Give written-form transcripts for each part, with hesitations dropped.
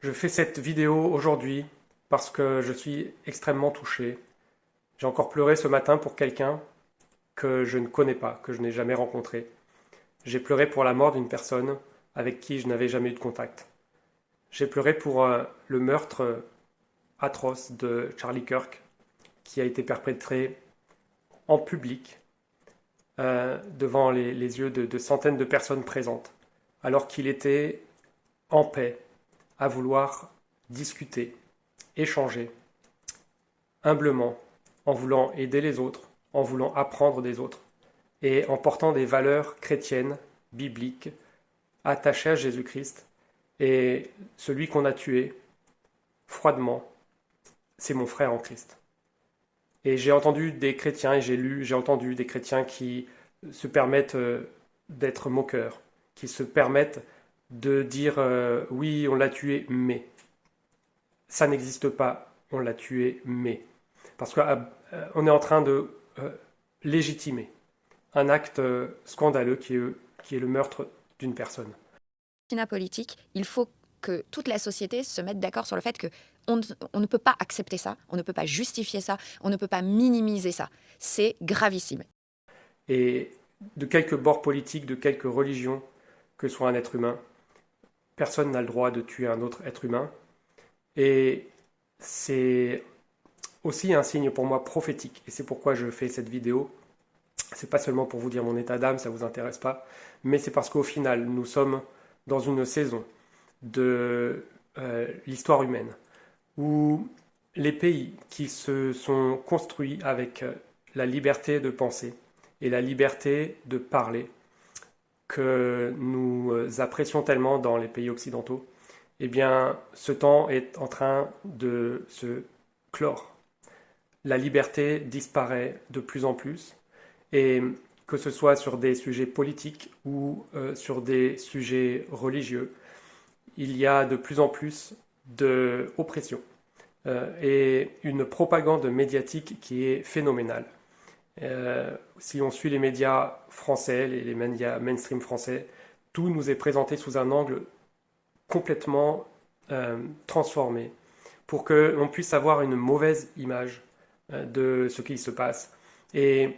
Je fais cette vidéo aujourd'hui parce que je suis extrêmement touché. J'ai encore pleuré ce matin pour quelqu'un que je ne connais pas, que je n'ai jamais rencontré. J'ai pleuré pour la mort d'une personne avec qui je n'avais jamais eu de contact. J'ai pleuré pour le meurtre atroce de Charlie Kirk qui a été perpétré en public devant les yeux de centaines de personnes présentes, alors qu'il était en paix à vouloir discuter, échanger, humblement, en voulant aider les autres, en voulant apprendre des autres, et en portant des valeurs chrétiennes, bibliques, attachées à Jésus-Christ. Et celui qu'on a tué, froidement, c'est mon frère en Christ. Et j'ai entendu des chrétiens, et j'ai entendu des chrétiens qui se permettent d'être moqueurs, qui se permettent de dire oui, on l'a tué, mais ça n'existe pas, on l'a tué, mais. Parce qu'on est en train de légitimer un acte scandaleux qui est le meurtre d'une personne. Politique, il faut que toute la société se mette d'accord sur le fait que on ne peut pas accepter ça, on ne peut pas justifier ça, on ne peut pas minimiser ça. C'est gravissime. Et de quelque bord politique, de quelque religion que soit un être humain, personne n'a le droit de tuer un autre être humain. Et c'est aussi un signe pour moi prophétique. Et c'est pourquoi je fais cette vidéo. C'est pas seulement pour vous dire mon état d'âme, ça vous intéresse pas, mais c'est parce qu'au final, nous sommes dans une saison de l'histoire humaine où les pays qui se sont construits avec la liberté de penser et la liberté de parler que nous apprécions tellement dans les pays occidentaux, eh bien, ce temps est en train de se clore. La liberté disparaît de plus en plus, et que ce soit sur des sujets politiques ou sur des sujets religieux, il y a de plus en plus d'oppression et une propagande médiatique qui est phénoménale. Si on suit les médias français, les médias mainstream français, tout nous est présenté sous un angle complètement transformé pour que l'on puisse avoir une mauvaise image de ce qui se passe. Et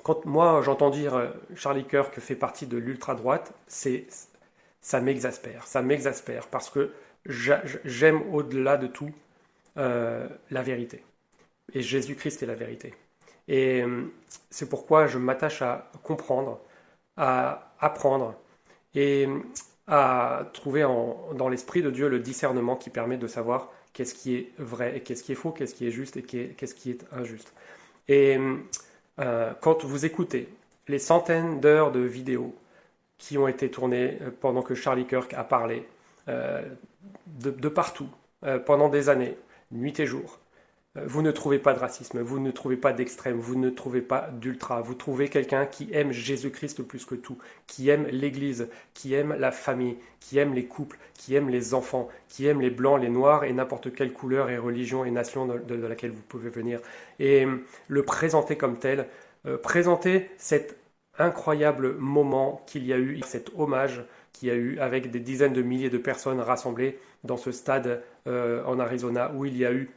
quand moi j'entends dire Charlie Kirk fait partie de l'ultra-droite, ça m'exaspère parce que j'aime au-delà de tout la vérité. Et Jésus-Christ est la vérité. Et c'est pourquoi je m'attache à comprendre, à apprendre et à trouver dans l'Esprit de Dieu le discernement qui permet de savoir qu'est-ce qui est vrai et qu'est-ce qui est faux, qu'est-ce qui est juste et qu'est-ce qui est injuste. Et quand vous écoutez les centaines d'heures de vidéos qui ont été tournées pendant que Charlie Kirk a parlé de partout, pendant des années, nuit et jour, vous ne trouvez pas de racisme, vous ne trouvez pas d'extrême, vous ne trouvez pas d'ultra, vous trouvez quelqu'un qui aime Jésus-Christ plus que tout, qui aime l'Église, qui aime la famille, qui aime les couples, qui aime les enfants, qui aime les blancs, les noirs et n'importe quelle couleur et religion et nation de laquelle vous pouvez venir. Et le présenter comme tel, présenter cet incroyable moment qu'il y a eu, cet hommage qu'il y a eu avec des dizaines de milliers de personnes rassemblées dans ce stade en Arizona où il y a eu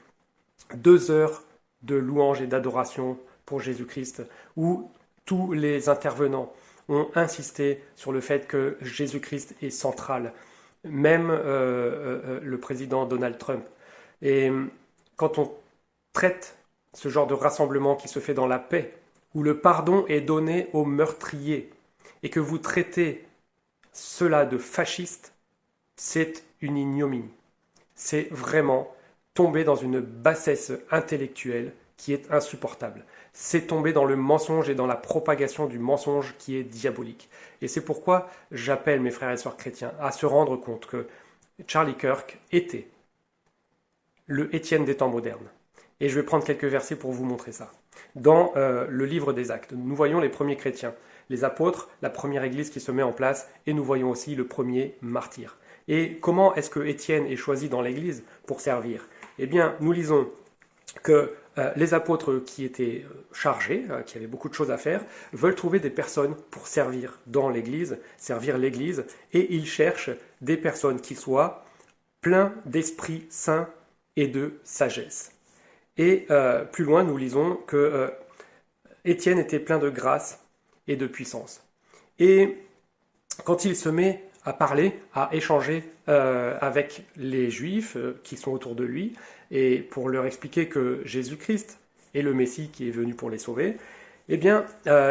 2 heures de louange et d'adoration pour Jésus-Christ, où tous les intervenants ont insisté sur le fait que Jésus-Christ est central, même le président Donald Trump. Et quand on traite ce genre de rassemblement qui se fait dans la paix, où le pardon est donné aux meurtriers, et que vous traitez cela de fasciste, c'est une ignominie. C'est vraiment tomber dans une bassesse intellectuelle qui est insupportable. C'est tomber dans le mensonge et dans la propagation du mensonge qui est diabolique. Et c'est pourquoi j'appelle mes frères et sœurs chrétiens à se rendre compte que Charlie Kirk était le Étienne des temps modernes. Et je vais prendre quelques versets pour vous montrer ça. Dans le livre des Actes, nous voyons les premiers chrétiens, les apôtres, la première église qui se met en place, et nous voyons aussi le premier martyr. Et comment est-ce que Étienne est choisi dans l'église pour servir ? Eh bien, nous lisons que les apôtres qui étaient chargés, qui avaient beaucoup de choses à faire, veulent trouver des personnes pour servir dans l'église, servir l'église, et ils cherchent des personnes qui soient plein d'Esprit Saint et de sagesse. Et plus loin, nous lisons que Étienne était plein de grâce et de puissance. Et quand il se met à parler, à échanger avec les Juifs qui sont autour de lui, et pour leur expliquer que Jésus-Christ est le Messie qui est venu pour les sauver, eh bien,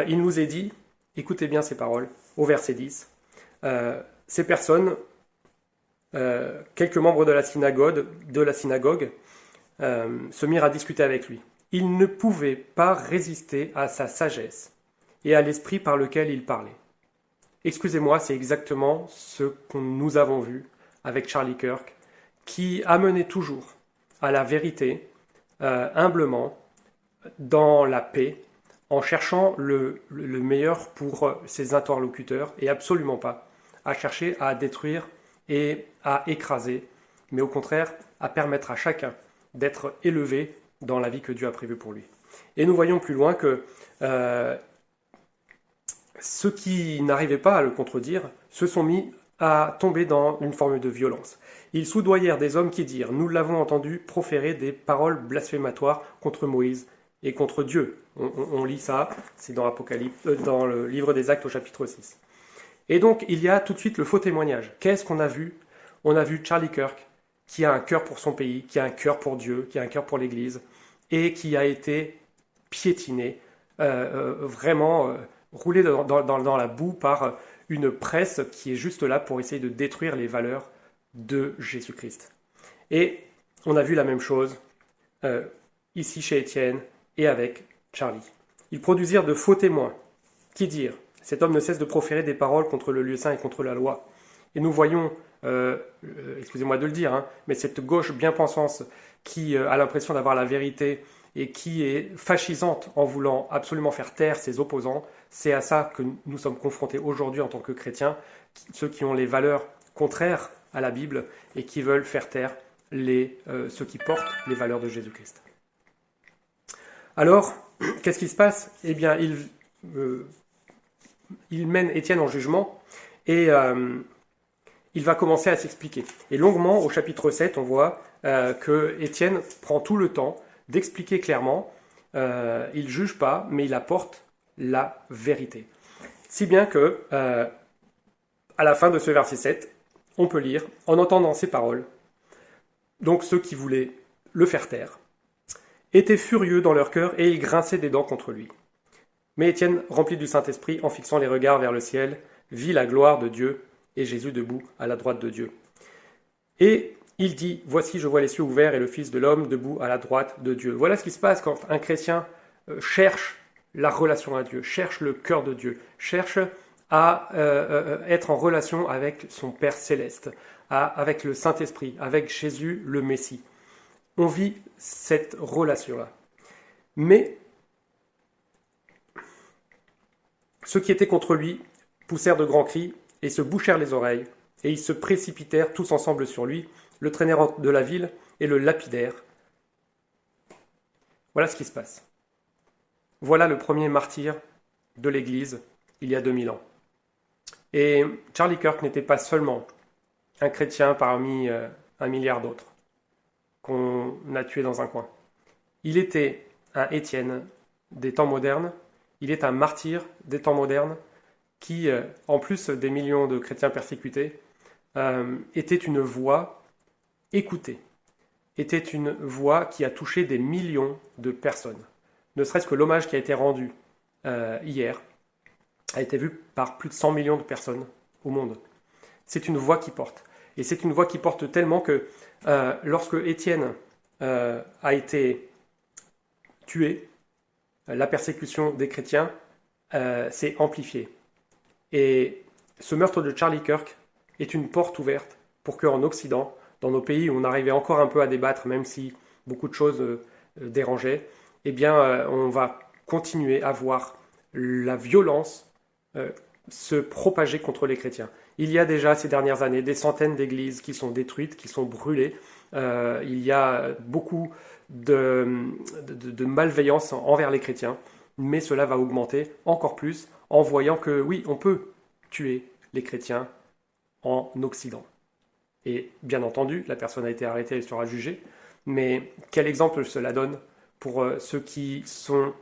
il nous est dit, écoutez bien ces paroles, au verset 10, ces personnes, quelques membres de la synagogue se mirent à discuter avec lui. Ils ne pouvaient pas résister à sa sagesse et à l'esprit par lequel il parlait. Excusez-moi, c'est exactement ce que nous avons vu avec Charlie Kirk, qui amenait toujours à la vérité, humblement, dans la paix, en cherchant le meilleur pour ses interlocuteurs et absolument pas à chercher à détruire et à écraser, mais au contraire à permettre à chacun d'être élevé dans la vie que Dieu a prévue pour lui. Et nous voyons plus loin que ceux qui n'arrivaient pas à le contredire se sont mis à tomber dans une forme de violence. Ils soudoyèrent des hommes qui dirent « Nous l'avons entendu proférer des paroles blasphématoires contre Moïse et contre Dieu. » On lit ça, c'est dans dans le livre des Actes au chapitre 6. Et donc, il y a tout de suite le faux témoignage. Qu'est-ce qu'on a vu? On a vu Charlie Kirk, qui a un cœur pour son pays, qui a un cœur pour Dieu, qui a un cœur pour l'Église, et qui a été piétiné, vraiment roulé dans la boue par une presse qui est juste là pour essayer de détruire les valeurs de Jésus-Christ. Et on a vu la même chose ici chez Étienne et avec Charlie. Ils produisirent de faux témoins qui dirent « Cet homme ne cesse de proférer des paroles contre le lieu saint et contre la loi. » Et nous voyons, excusez-moi de le dire, mais cette gauche bien pensante qui a l'impression d'avoir la vérité et qui est fascisante en voulant absolument faire taire ses opposants, c'est à ça que nous sommes confrontés aujourd'hui en tant que chrétiens, ceux qui ont les valeurs contraires à la Bible et qui veulent faire taire ceux qui portent les valeurs de Jésus-Christ. Alors, qu'est-ce qui se passe? Eh bien, il mène Étienne en jugement et il va commencer à s'expliquer. Et longuement, au chapitre 7, on voit que Étienne prend tout le temps d'expliquer clairement. Il ne juge pas, mais il apporte la vérité. Si bien que, à la fin de ce verset 7, on peut lire, en entendant ces paroles, donc ceux qui voulaient le faire taire, étaient furieux dans leur cœur et ils grinçaient des dents contre lui. Mais Étienne, rempli du Saint-Esprit, en fixant les regards vers le ciel, vit la gloire de Dieu et Jésus debout à la droite de Dieu. Et il dit, « Voici, je vois les cieux ouverts et le Fils de l'homme debout à la droite de Dieu. » Voilà ce qui se passe quand un chrétien cherche la relation à Dieu, cherche le cœur de Dieu, cherche à être en relation avec son Père céleste, avec le Saint-Esprit, avec Jésus le Messie. On vit cette relation-là. Mais ceux qui étaient contre lui poussèrent de grands cris et se bouchèrent les oreilles, et ils se précipitèrent tous ensemble sur lui, le traînèrent de la ville et le lapidèrent. Voilà ce qui se passe. Voilà le premier martyr de l'Église il y a 2000 ans. Et Charlie Kirk n'était pas seulement un chrétien parmi un milliard d'autres qu'on a tués dans un coin. Il était un Étienne des temps modernes, il est un martyr des temps modernes qui, en plus des millions de chrétiens persécutés, était une voix écoutée, était une voix qui a touché des millions de personnes. Ne serait-ce que l'hommage qui a été rendu hier a été vu par plus de 100 millions de personnes au monde. C'est une voix qui porte. Et c'est une voix qui porte tellement que lorsque Étienne a été tué, la persécution des chrétiens s'est amplifiée. Et ce meurtre de Charlie Kirk est une porte ouverte pour qu'en Occident, dans nos pays où on arrivait encore un peu à débattre, même si beaucoup de choses dérangeaient, eh bien, on va continuer à voir la violence se propager contre les chrétiens. Il y a déjà ces dernières années des centaines d'églises qui sont détruites, qui sont brûlées. Il y a beaucoup de malveillance envers les chrétiens, mais cela va augmenter encore plus en voyant que oui, on peut tuer les chrétiens en Occident. Et bien entendu, la personne a été arrêtée et sera jugée. Mais quel exemple cela donne pour ceux qui sont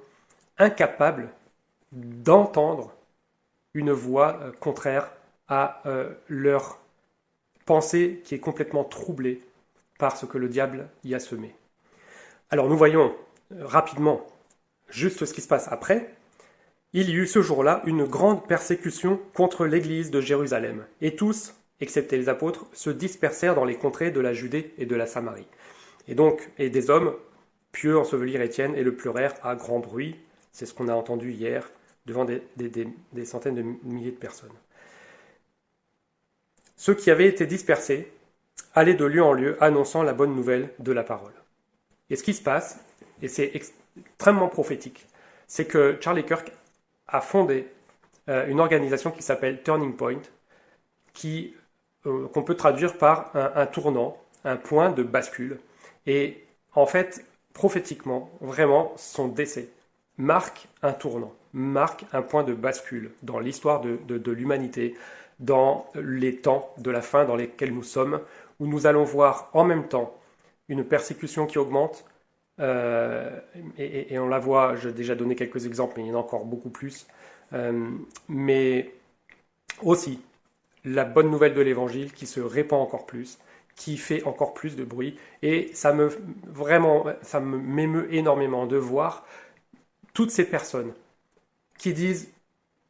incapables d'entendre une voix contraire à leur pensée qui est complètement troublée par ce que le diable y a semé. Alors nous voyons rapidement juste ce qui se passe après. Il y eut ce jour-là une grande persécution contre l'église de Jérusalem, et tous, excepté les apôtres, se dispersèrent dans les contrées de la Judée et de la Samarie. Et des hommes pieux ensevelirent Étienne et le pleurèrent à grand bruit. C'est ce qu'on a entendu hier devant des centaines de milliers de personnes. Ceux qui avaient été dispersés allaient de lieu en lieu annonçant la bonne nouvelle de la parole. Et ce qui se passe, et c'est extrêmement prophétique, c'est que Charlie Kirk a fondé une organisation qui s'appelle Turning Point, qu'on peut traduire par un tournant, un point de bascule. Et en fait, prophétiquement, vraiment, son décès marque un tournant, marque un point de bascule dans l'histoire de l'humanité, dans les temps de la fin dans lesquels nous sommes, où nous allons voir en même temps une persécution qui augmente, et on la voit, j'ai déjà donné quelques exemples, mais il y en a encore beaucoup plus, mais aussi la bonne nouvelle de l'Évangile qui se répand encore plus, qui fait encore plus de bruit, et ça m'émeut énormément de voir toutes ces personnes qui disent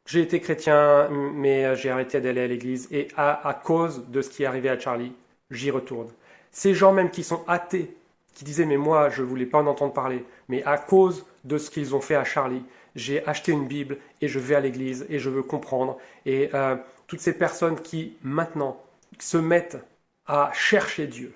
j'ai été chrétien, mais j'ai arrêté d'aller à l'église, et à cause de ce qui est arrivé à Charlie, j'y retourne. Ces gens même qui sont athées, qui disaient mais moi je voulais pas en entendre parler, mais à cause de ce qu'ils ont fait à Charlie, j'ai acheté une Bible et je vais à l'église et je veux comprendre. Et toutes ces personnes qui maintenant se mettent à chercher Dieu,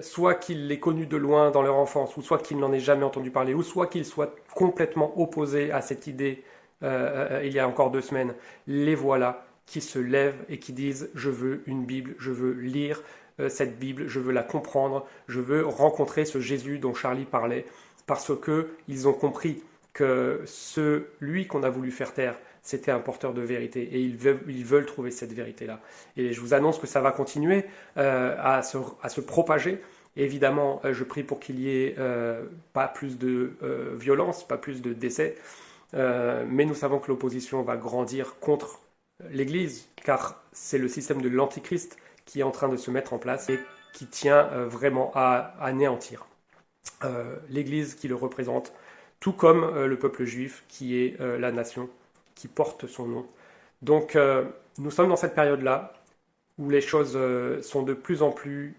soit qu'ils l'aient connu de loin dans leur enfance, ou soit qu'ils n'en aient jamais entendu parler, ou soit qu'ils soient complètement opposés à cette idée il y a encore 2 semaines, les voilà qui se lèvent et qui disent je veux une Bible, je veux lire cette Bible, je veux la comprendre, je veux rencontrer ce Jésus dont Charlie parlait, parce qu'ils ont compris que celui qu'on a voulu faire taire, c'était un porteur de vérité, et ils veulent trouver cette vérité-là. Et je vous annonce que ça va continuer à se propager. Évidemment, je prie pour qu'il y ait pas plus de violence, pas plus de décès, mais nous savons que l'opposition va grandir contre l'Église, car c'est le système de l'Antichrist qui est en train de se mettre en place et qui tient vraiment à anéantir l'Église qui le représente, tout comme le peuple juif qui est la nation qui porte son nom. Donc nous sommes dans cette période-là où les choses sont de plus en plus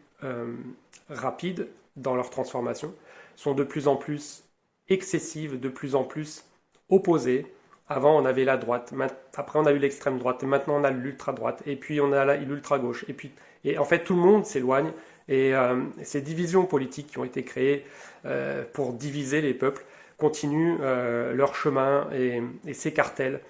rapides dans leur transformation, sont de plus en plus excessives, de plus en plus opposées. Avant, on avait la droite, après on a eu l'extrême droite, et maintenant on a l'ultra-droite, et puis on a l'ultra-gauche. Et en fait, tout le monde s'éloigne, et ces divisions politiques qui ont été créées pour diviser les peuples continuent leur chemin et s'écartèlent.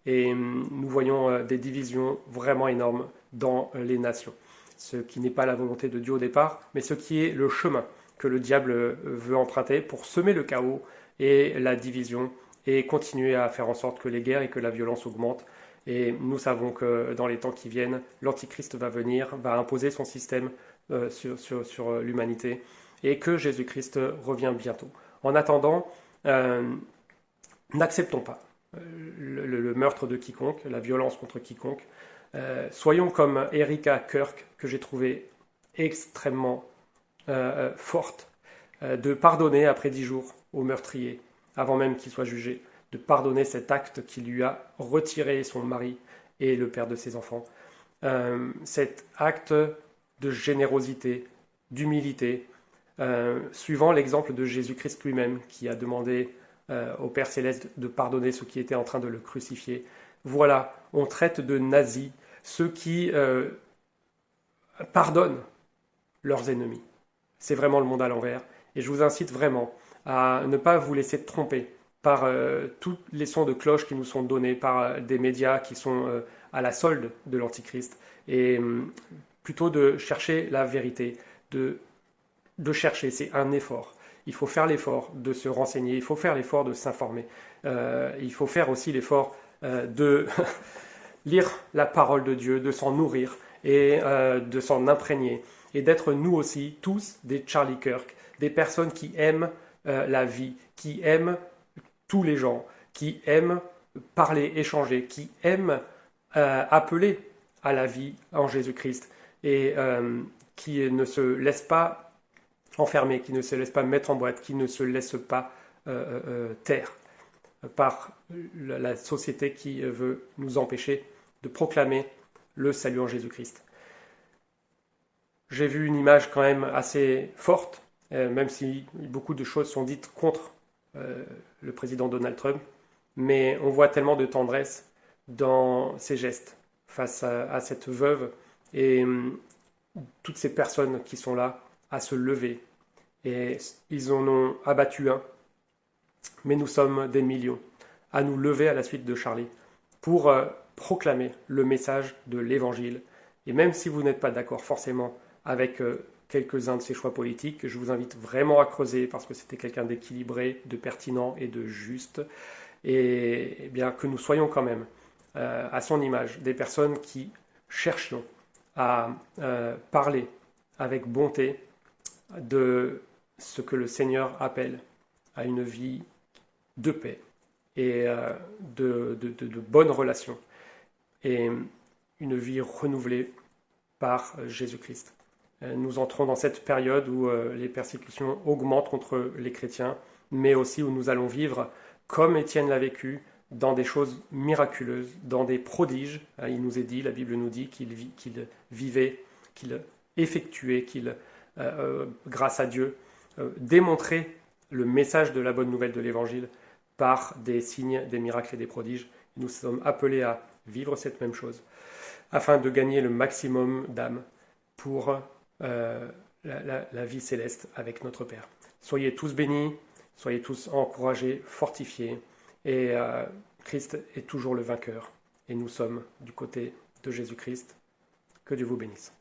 Et nous voyons des divisions vraiment énormes dans les nations. Ce qui n'est pas la volonté de Dieu au départ, mais ce qui est le chemin que le diable veut emprunter pour semer le chaos et la division et continuer à faire en sorte que les guerres et que la violence augmentent. Et nous savons que dans les temps qui viennent, l'Antichrist va venir, va imposer son système sur l'humanité et que Jésus-Christ revient bientôt. En attendant, n'acceptons pas le meurtre de quiconque, la violence contre quiconque. Soyons comme Erika Kirk, que j'ai trouvé extrêmement forte, de pardonner après 10 jours au meurtrier, avant même qu'il soit jugé, de pardonner cet acte qui lui a retiré son mari et le père de ses enfants. Cet acte de générosité, d'humilité, suivant l'exemple de Jésus-Christ lui-même, qui a demandé au Père Céleste de pardonner ceux qui étaient en train de le crucifier. Voilà, on traite de nazis ceux qui pardonnent leurs ennemis. C'est vraiment le monde à l'envers. Et je vous incite vraiment à ne pas vous laisser tromper par tous les sons de cloche qui nous sont donnés par des médias qui sont à la solde de l'Antichrist, et plutôt de chercher la vérité, de chercher, c'est un effort. Il faut faire l'effort de se renseigner, il faut faire l'effort de s'informer, il faut faire aussi l'effort de lire la parole de Dieu, de s'en nourrir, et de s'en imprégner et d'être nous aussi tous des Charlie Kirk, des personnes qui aiment la vie, qui aiment tous les gens, qui aiment parler, échanger, qui aiment appeler à la vie en Jésus-Christ et qui ne se laissent pas enfermer, qui ne se laissent pas mettre en boîte, qui ne se laissent pas taire par la société qui veut nous empêcher de proclamer le salut en Jésus-Christ. J'ai vu une image quand même assez forte, même si beaucoup de choses sont dites contre le président Donald Trump, mais on voit tellement de tendresse dans ses gestes face à cette veuve et toutes ces personnes qui sont là à se lever. Et ils en ont abattu un, mais nous sommes des millions à nous lever à la suite de Charlie pour proclamer le message de l'Évangile. Et même si vous n'êtes pas d'accord forcément avec quelques-uns de ses choix politiques, je vous invite vraiment à creuser parce que c'était quelqu'un d'équilibré, de pertinent et de juste. Et bien que nous soyons quand même à son image des personnes qui cherchions à parler avec bonté de ce que le Seigneur appelle à une vie de paix et de bonnes relations et une vie renouvelée par Jésus-Christ. Nous entrons dans cette période où les persécutions augmentent contre les chrétiens, mais aussi où nous allons vivre, comme Étienne l'a vécu, dans des choses miraculeuses, dans des prodiges. Il nous est dit, la Bible nous dit qu'il vivait, qu'il effectuait, qu'il, grâce à Dieu, démontrait le message de la bonne nouvelle de l'Évangile par des signes, des miracles et des prodiges. Nous sommes appelés à vivre cette même chose, afin de gagner le maximum d'âmes pour la vie céleste avec notre Père. Soyez tous bénis, soyez tous encouragés, fortifiés, et Christ est toujours le vainqueur, et nous sommes du côté de Jésus-Christ. Que Dieu vous bénisse.